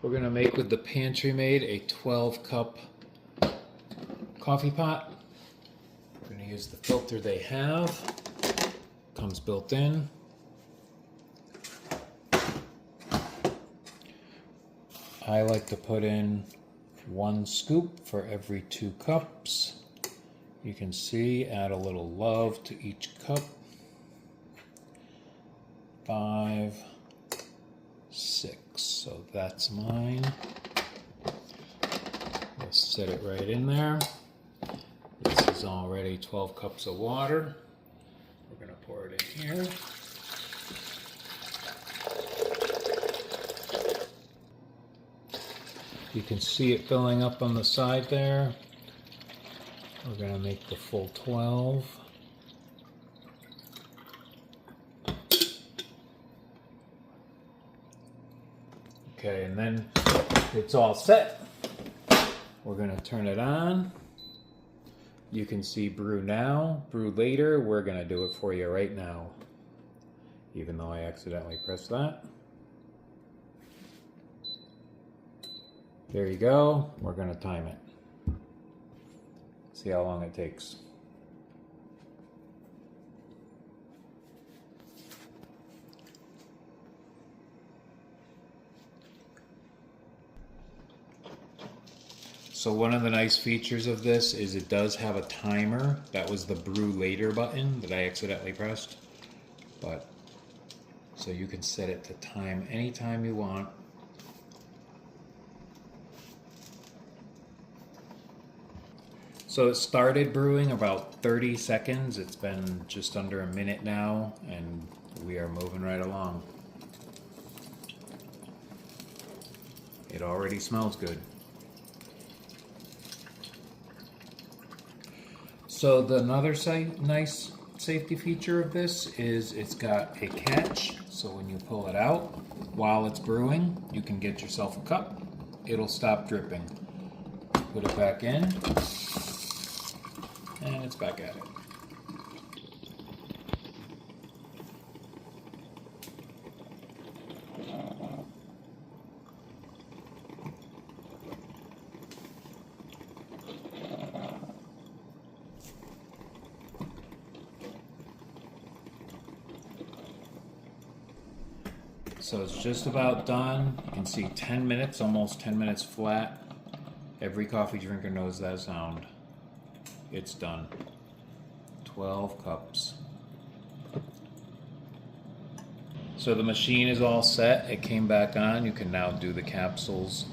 We're going to make with the Pantrymade a 12-cup coffee pot. We're going to use the filter they have. Comes built in. I like to put in 1 scoop for every 2 cups. You can see, add a little love to each cup. 5, 6, so that's mine. We'll set it right in there. This is already 12 cups of water. We're going to pour it in here. You can see it filling up on the side there. We're going to make the full 12. Okay, and then it's all set. We're going to turn it on. You can see brew now, brew later. We're going to do it for you right now, even though I accidentally pressed that. There you go. We're going to time it. See how long it takes. So one of the nice features of this is it does have a timer. That was the brew later button that I accidentally pressed. But so you can set it to time anytime you want. So it started brewing about 30 seconds. It's been just under a minute now, and we are moving right along. It already smells good. So another nice safety feature of this is it's got a catch. So when you pull it out while it's brewing, you can get yourself a cup. It'll stop dripping. Put it back in. And it's back at it. So it's just about done. You can see 10 minutes, almost 10 minutes flat. Every coffee drinker knows that sound. It's done. 12 cups. So the machine is all set. It came back on. You can now do the capsules.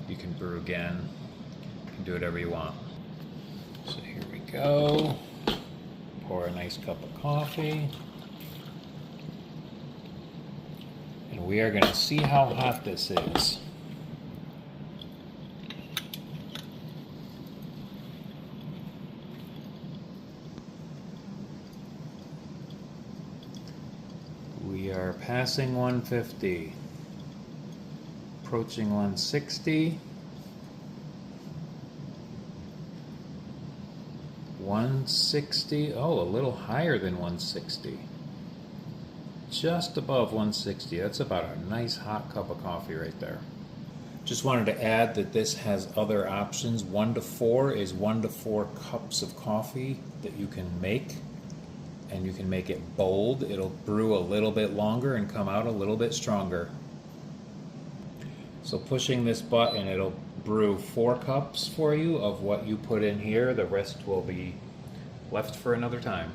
You can brew again. You can do whatever you want. So here we go. Pour a nice cup of coffee. And we are going to see how hot this is. We are passing 150, approaching 160, 160, oh, a little higher than 160, just above 160. That's about a nice hot cup of coffee right there. Just wanted to add that this has other options. 1 to 4 is 1 to 4 cups of coffee that you can make. And you can make it bold. It'll brew a little bit longer and come out a little bit stronger. So pushing this button, it'll brew 4 cups for you of what you put in here. The rest will be left for another time.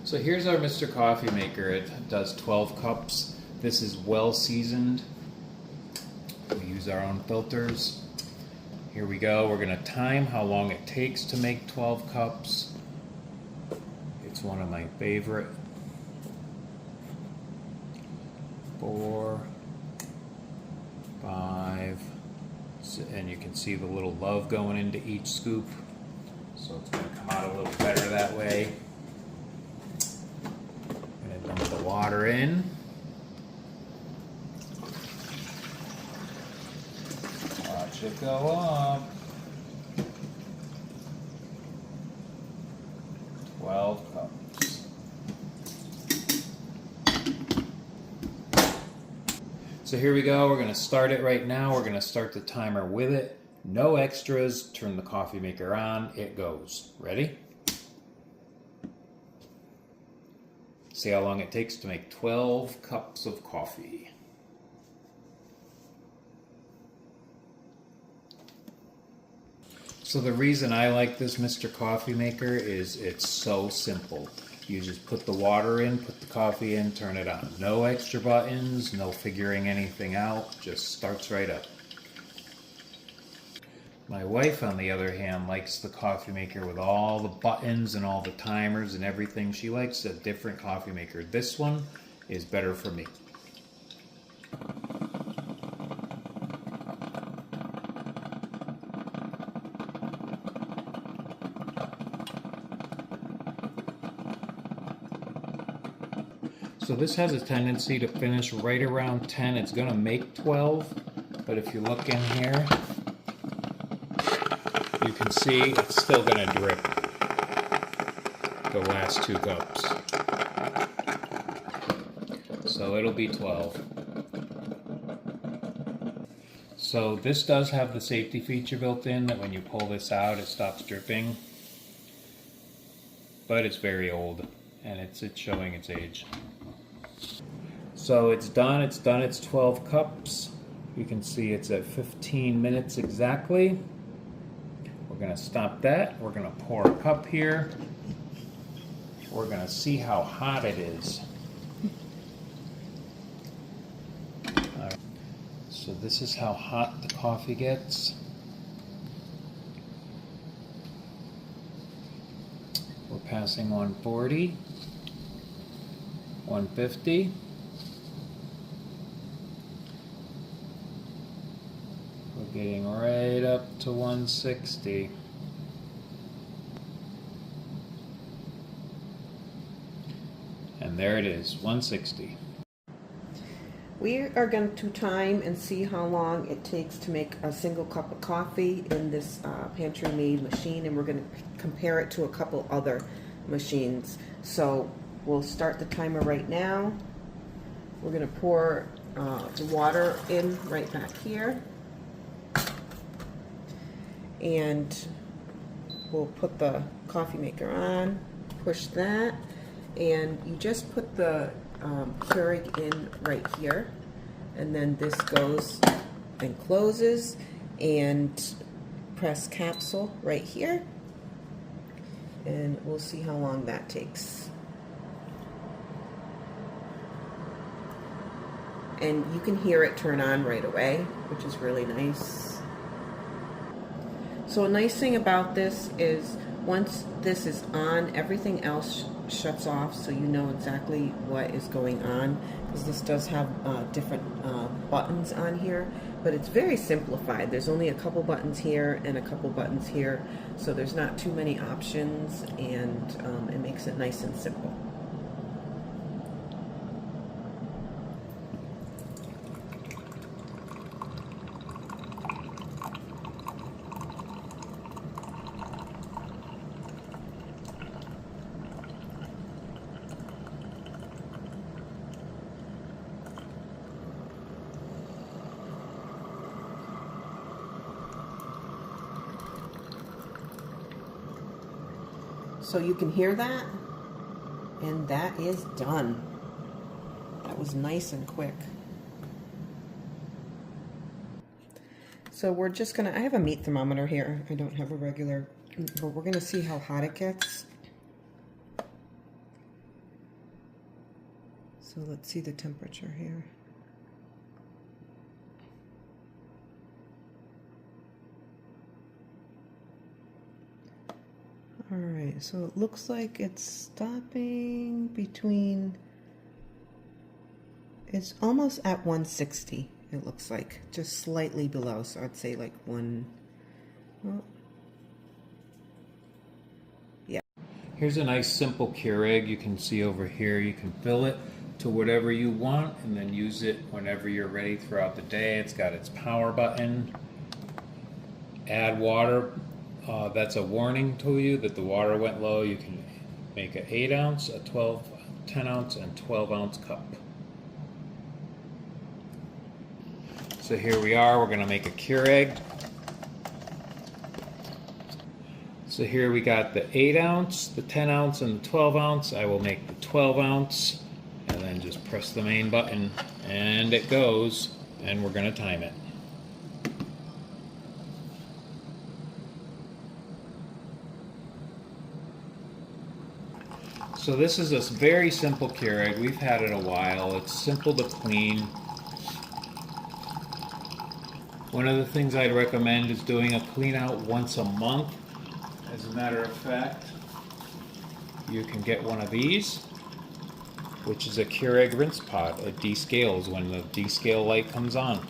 So here's our Mr. Coffee Maker. It does 12 cups. This is well seasoned. We use our own filters. Here we go. We're going to time how long it takes to make 12 cups. It's one of my favorite. 4, 5, and you can see the little love going into each scoop. So it's going to come out a little better that way. I'm going to dump the water in. Watch it go up. 12 cups. So here we go. We're going to start it right now. We're going to start the timer with it. No extras. Turn the coffee maker on. It goes. Ready? See how long it takes to make 12 cups of coffee. So the reason I like this Mr. Coffee Maker is it's so simple. You just put the water in, put the coffee in, turn it on. No extra buttons, no figuring anything out, just starts right up. My wife, on the other hand, likes the coffee maker with all the buttons and all the timers and everything. She likes a different coffee maker. This one is better for me. So this has a tendency to finish right around 10. It's going to make 12, but if you look in here, you can see it's still going to drip the last 2 cups. So it'll be 12. So this does have the safety feature built in that when you pull this out, it stops dripping. But it's very old and it's showing its age. So it's done, it's 12 cups. You can see it's at 15 minutes exactly. We're gonna stop that. We're gonna pour a cup here. We're gonna see how hot it is. Right. So this is how hot the coffee gets. We're passing 140, 150. We're getting right up to 160. And there it is, 160. We are going to time and see how long it takes to make a single cup of coffee in this Pantrymade machine, and we're going to compare it to a couple other machines. So we'll start the timer right now. We're going to pour the water in right back here, and we'll put the coffee maker on, push that, and you just put the Keurig in right here, and then this goes and closes, and press capsule right here, and we'll see how long that takes. And you can hear it turn on right away, which is really nice. So a nice thing about this is once this is on, everything else shuts off, so you know exactly what is going on, because this does have different buttons on here, but it's very simplified. There's only a couple buttons here and a couple buttons here, so there's not too many options, and it makes it nice and simple. So you can hear that, and that is done. That was nice and quick. So we're just gonna, I have a meat thermometer here. I don't have a regular, but we're gonna see how hot it gets. So let's see the temperature here. All right, so it looks like it's stopping between, it's almost at 160, it looks like, just slightly below, so I'd say like well, yeah. Here's a nice simple Keurig. You can see over here, you can fill it to whatever you want and then use it whenever you're ready throughout the day. It's got its power button. Add water. That's a warning to you that the water went low. You can make an 8 ounce, a 12, 10 ounce, and 12 ounce cup. So here we are, we're going to make a Keurig. So here we got the 8 ounce, the 10 ounce, and the 12 ounce. I will make the 12 ounce and then just press the main button and it goes, and we're going to time it. So this is a very simple Keurig. We've had it a while. It's simple to clean. One of the things I'd recommend is doing a clean out once a month. As a matter of fact, you can get one of these, which is a Keurig rinse pot. It descales when the descale light comes on.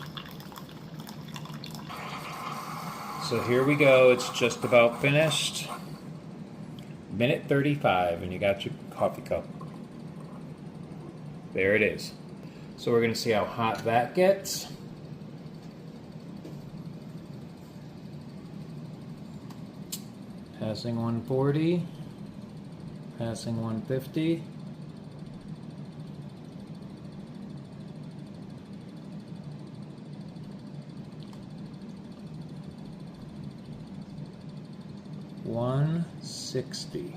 So here we go. It's just about finished. Minute 35, and you got your coffee cup. There it is. So we're going to see how hot that gets. Passing 140, passing 150. $160.